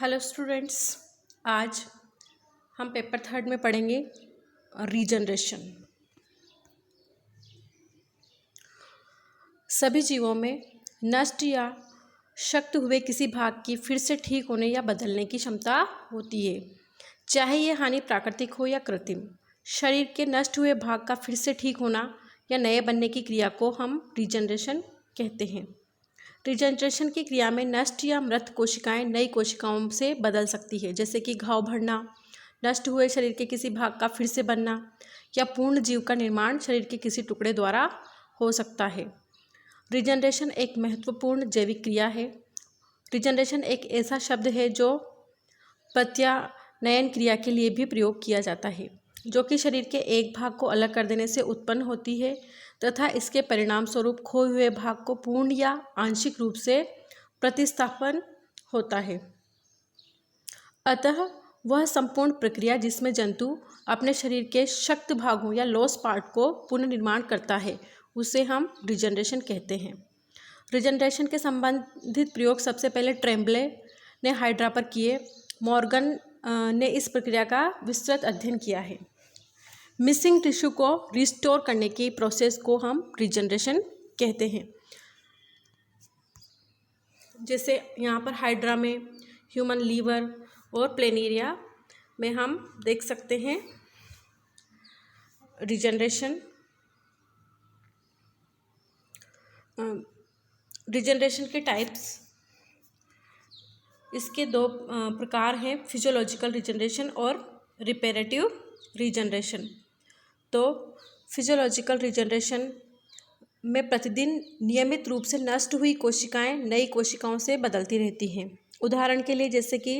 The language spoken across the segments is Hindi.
हेलो स्टूडेंट्स, आज हम पेपर थर्ड में पढ़ेंगे रीजनरेशन। सभी जीवों में नष्ट या क्षत हुए किसी भाग की फिर से ठीक होने या बदलने की क्षमता होती है, चाहे ये हानि प्राकृतिक हो या कृत्रिम। शरीर के नष्ट हुए भाग का फिर से ठीक होना या नए बनने की क्रिया को हम रीजनरेशन कहते हैं। रीजनरेशन की क्रिया में नष्ट या मृत कोशिकाएं नई कोशिकाओं से बदल सकती है, जैसे कि घाव भरना, नष्ट हुए शरीर के किसी भाग का फिर से बनना या पूर्ण जीव का निर्माण शरीर के किसी टुकड़े द्वारा हो सकता है। रीजनरेशन एक महत्वपूर्ण जैविक क्रिया है। रीजनरेशन एक ऐसा शब्द है जो प्रत्यानयन क्रिया के लिए भी प्रयोग किया जाता है, जो कि शरीर के एक भाग को अलग कर देने से उत्पन्न होती है तथा इसके परिणाम स्वरूप खोए हुए भाग को पूर्ण या आंशिक रूप से प्रतिस्थापन होता है। अतः वह संपूर्ण प्रक्रिया जिसमें जंतु अपने शरीर के शक्त भागों या लॉस पार्ट को पुनर्निर्माण करता है, उसे हम रीजनरेशन कहते हैं। रीजनरेशन के संबंधित प्रयोग सबसे पहले ट्रेम्बले ने हाइड्रा पर किए। मॉर्गन ने इस प्रक्रिया का विस्तृत अध्ययन किया है। मिसिंग टिश्यू को रिस्टोर करने की प्रोसेस को हम रीजनरेशन कहते हैं। जैसे यहाँ पर हाइड्रा में, ह्यूमन लीवर और प्लेनेरिया में हम देख सकते हैं रीजनरेशन। रीजनरेशन के टाइप्स, इसके दो प्रकार हैं, फिजियोलॉजिकल रीजनरेशन और रिपेरेटिव रीजनरेशन। तो फिजियोलॉजिकल रीजनरेशन में प्रतिदिन नियमित रूप से नष्ट हुई कोशिकाएं नई कोशिकाओं से बदलती रहती हैं। उदाहरण के लिए जैसे कि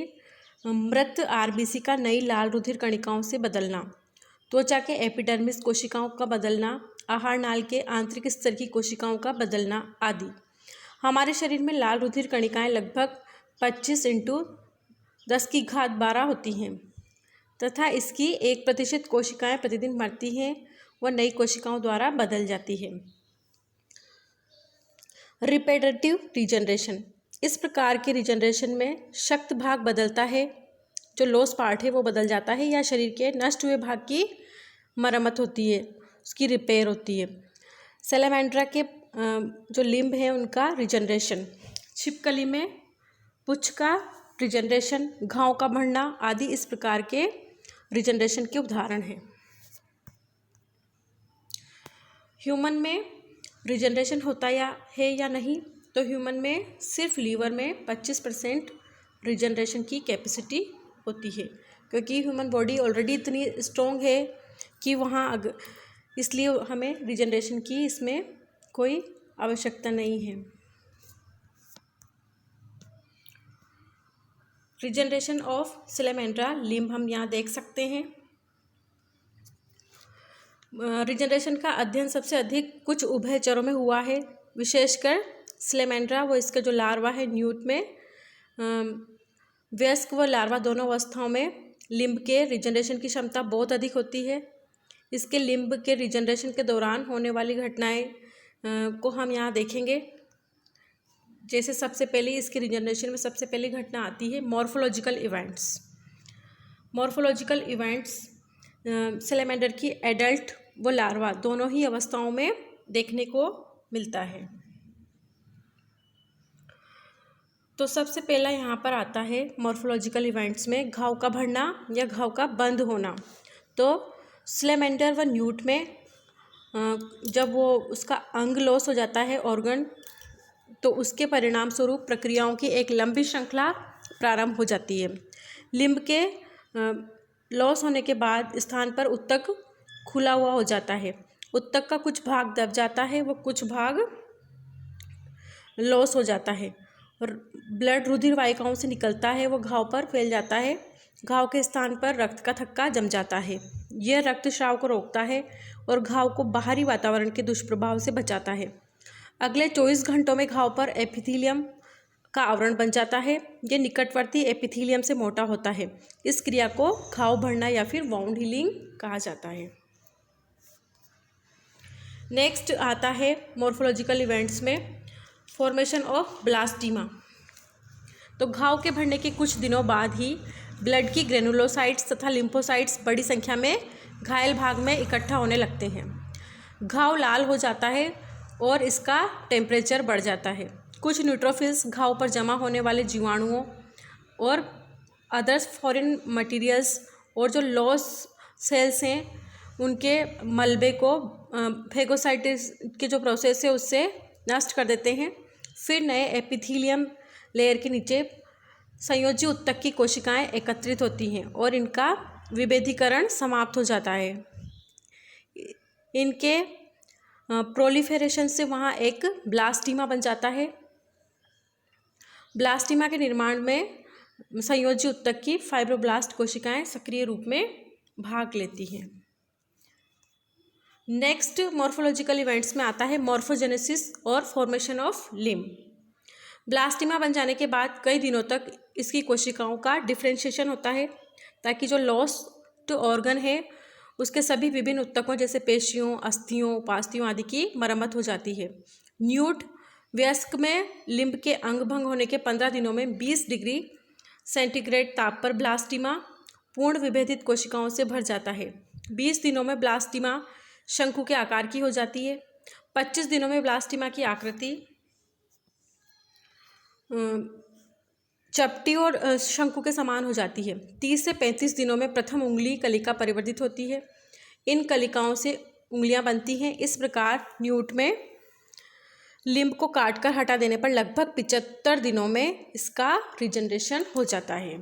मृत आरबीसी का नई लाल रुधिर कणिकाओं से बदलना, त्वचा के एपिडर्मिस कोशिकाओं का बदलना, आहार नाल के आंतरिक स्तर की कोशिकाओं का बदलना आदि। हमारे शरीर में लाल रुधिर कणिकाएं लगभग 25 × 10⁻12 होती हैं तथा इसकी 1% कोशिकाएं प्रतिदिन मरती हैं व नई कोशिकाओं द्वारा बदल जाती है। रिपेरेटिव रीजनरेशन, इस प्रकार के रीजनरेशन में शक्त भाग बदलता है, जो लॉस पार्ट है वो बदल जाता है, या शरीर के नष्ट हुए भाग की मरम्मत होती है, उसकी रिपेयर होती है। सैलामेंड्रा के जो लिम्ब हैं उनका रीजनरेशन, छिपकली में पुच्छ का रीजनरेशन, घाव का बढ़ना आदि इस प्रकार के रीजनरेशन के उदाहरण हैं। ह्यूमन में रीजनरेशन होता है या नहीं, तो ह्यूमन में सिर्फ लीवर में 25% रीजनरेशन की कैपेसिटी होती है, क्योंकि ह्यूमन बॉडी ऑलरेडी इतनी स्ट्रॉन्ग है कि वहाँ इसलिए हमें रीजनरेशन की इसमें कोई आवश्यकता नहीं है। रीजनरेशन ऑफ सैलामेंड्रा लिम्ब हम यहाँ देख सकते हैं। रीजनरेशन का अध्ययन सबसे अधिक कुछ उभयचरों में हुआ है, विशेषकर सैलामेंड्रा व इसका जो लार्वा है न्यूट में। वयस्क व लार्वा दोनों अवस्थाओं में लिम्ब के रीजनरेशन की क्षमता बहुत अधिक होती है। इसके लिम्ब के रीजनरेशन के दौरान होने वाली घटनाएं को हम यहाँ देखेंगे। जैसे सबसे पहले इसके रीजनरेशन में सबसे पहली घटना आती है morphological events. Morphological events salamander की एडल्ट व लार्वा दोनों ही अवस्थाओं में देखने को मिलता है। तो सबसे पहला यहाँ पर आता है मॉर्फोलॉजिकल इवेंट्स में घाव का बढ़ना या घाव का बंद होना। तो सैलामेंडर व न्यूट में जब वो उसका अंग लॉस हो जाता है, ऑर्गन, तो उसके परिणाम स्वरूप प्रक्रियाओं की एक लंबी श्रृंखला प्रारंभ हो जाती है। लिम्ब के लॉस होने के बाद स्थान पर उत्तक खुला हुआ हो जाता है। उत्तक का कुछ भाग दब जाता है, वो कुछ भाग लॉस हो जाता है और ब्लड रुधिर वाहिकाओं से निकलता है, वो घाव पर फैल जाता है। घाव के स्थान पर रक्त का थक्का जम जाता है। यह रक्तस्राव को रोकता है और घाव को बाहरी वातावरण के दुष्प्रभाव से बचाता है। अगले 24 घंटों में घाव पर एपिथेलियम का आवरण बन जाता है। यह निकटवर्ती एपिथेलियम से मोटा होता है। इस क्रिया को घाव भरना या फिर वाउंड हीलिंग कहा जाता है। नेक्स्ट आता है मॉर्फोलॉजिकल इवेंट्स में फॉर्मेशन ऑफ ब्लास्टीमा। तो घाव के भरने के कुछ दिनों बाद ही ब्लड की ग्रेनुलोसाइट्स तथा लिम्फोसाइट्स बड़ी संख्या में घायल भाग में इकट्ठा होने लगते हैं। घाव लाल हो जाता है और इसका टेम्परेचर बढ़ जाता है। कुछ न्यूट्रोफिल्स घाव पर जमा होने वाले जीवाणुओं और अदर्स फॉरेन मटेरियल्स और जो लॉस सेल्स हैं उनके मलबे को फेगोसाइटिस के जो प्रोसेस है उससे नष्ट कर देते हैं। फिर नए एपिथीलियम लेयर के नीचे संयोजी ऊतक की कोशिकाएं एकत्रित होती हैं और इनका विभेदीकरण समाप्त हो जाता है। इनके प्रोलिफेरेशन से वहाँ एक ब्लास्टीमा बन जाता है। ब्लास्टीमा के निर्माण में संयोजी ऊतक की फाइब्रोब्लास्ट कोशिकाएं सक्रिय रूप में भाग लेती हैं। नेक्स्ट मॉर्फोलॉजिकल इवेंट्स में आता है मॉर्फोजेनेसिस और फॉर्मेशन ऑफ लिम्ब। ब्लास्टीमा बन जाने के बाद कई दिनों तक इसकी कोशिकाओं का डिफ्रेंशिएशन होता है ताकि जो लॉस्ट ऑर्गन है उसके सभी विभिन्न ऊतकों जैसे पेशियों, अस्थियों, उपास्थियों आदि की मरम्मत हो जाती है। न्यूट वयस्क में लिम्ब के अंग भंग होने के 15 दिनों में 20 डिग्री सेंटीग्रेड ताप पर ब्लास्टीमा पूर्ण विभेदित कोशिकाओं से भर जाता है। 20 दिनों में ब्लास्टीमा शंकु के आकार की हो जाती है। 25 दिनों में ब्लास्टीमा की आकृति चपटी और शंकु के समान हो जाती है। 30 से 35 दिनों में प्रथम उंगली कलिका परिवर्तित होती है। इन कलिकाओं से उंगलियां बनती हैं। इस प्रकार न्यूट में लिम्ब को काटकर हटा देने पर लगभग 75 दिनों में इसका रिजनरेशन हो जाता है।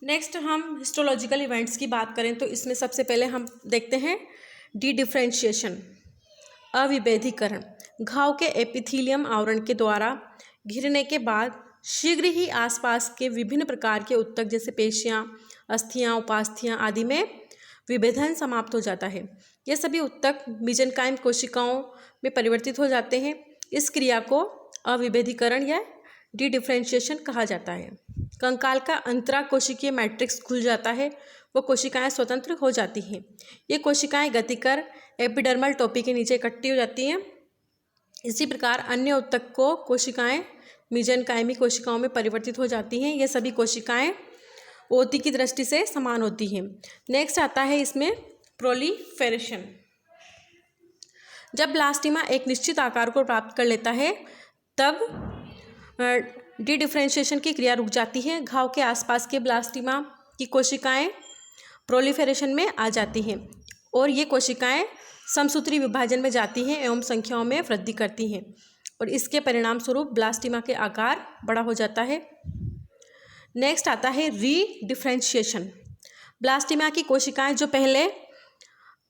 नेक्स्ट हम हिस्टोलॉजिकल इवेंट्स की बात करें तो इसमें सबसे पहले हम देखते हैं डी डिफ्रेंशिएशन, अविभेदीकरण। घाव के एपिथीलियम आवरण के द्वारा घिरने के बाद शीघ्र ही आसपास के विभिन्न प्रकार के ऊतक जैसे पेशियां, अस्थियां, उपास्थियां आदि में विभेदन समाप्त हो जाता है। ये सभी ऊतक मेसेनकाइम कोशिकाओं में परिवर्तित हो जाते हैं। इस क्रिया को अविभेदीकरण या डी डिफ्रेंशिएशन कहा जाता है। कंकाल का अंतरा कोशिकीय मैट्रिक्स खुल जाता है, वो कोशिकाएं स्वतंत्र हो जाती हैं। ये कोशिकाएं गतिकर एपिडर्मल टोपी के नीचे इकट्ठी हो जाती हैं। इसी प्रकार अन्य ऊतक को कोशिकाएं मेसेनकाइमी कोशिकाओं में परिवर्तित हो जाती हैं। ये सभी कोशिकाएं ओती की दृष्टि से समान होती हैं। नेक्स्ट आता है इसमें प्रोलिफेरेशन। जब ब्लास्टीमा एक निश्चित आकार को प्राप्त कर लेता है तब डी डिफ्रेंशिएशन की क्रिया रुक जाती है। घाव के आसपास के ब्लास्टीमा की कोशिकाएं प्रोलिफेरेशन में आ जाती हैं और ये कोशिकाएं समसूत्री विभाजन में जाती हैं एवं संख्याओं में वृद्धि करती हैं और इसके परिणाम स्वरूप ब्लास्टीमा के आकार बड़ा हो जाता है। नेक्स्ट आता है री डिफ्रेंशिएशन। ब्लास्टीमा की कोशिकाएं जो पहले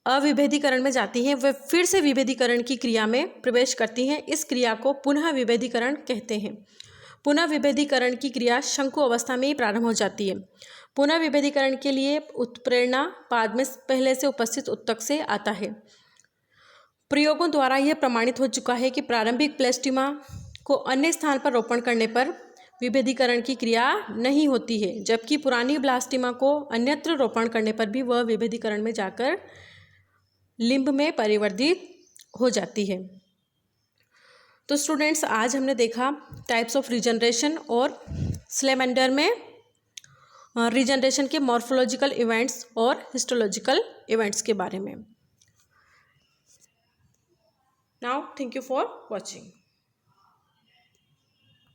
अविभेदीकरण में जाती हैं वे फिर से विभेदीकरण की क्रिया में प्रवेश करती हैं। इस क्रिया को पुनः विभेदीकरण कहते हैं। पुनः विभेदीकरण की क्रिया शंकु अवस्था में ही प्रारंभ हो जाती है। पुनः विभेदीकरण के लिए उत्प्रेरणा पाद में पहले से उपस्थित ऊतक से आता है। प्रयोगों द्वारा यह प्रमाणित हो चुका है कि प्रारंभिक ब्लास्टीमा को अन्य स्थान पर रोपण करने पर विभेदीकरण की क्रिया नहीं होती है, जबकि पुरानी ब्लास्टीमा को अन्यत्र रोपण करने पर भी वह विभेदीकरण में जाकर लिम्ब में परिवर्तित हो जाती है। तो स्टूडेंट्स, आज हमने देखा टाइप्स ऑफ रीजनरेशन और स्लेमेंडर में रीजनरेशन के मॉर्फोलॉजिकल इवेंट्स और हिस्टोलॉजिकल इवेंट्स के बारे में। Now thank you for watching.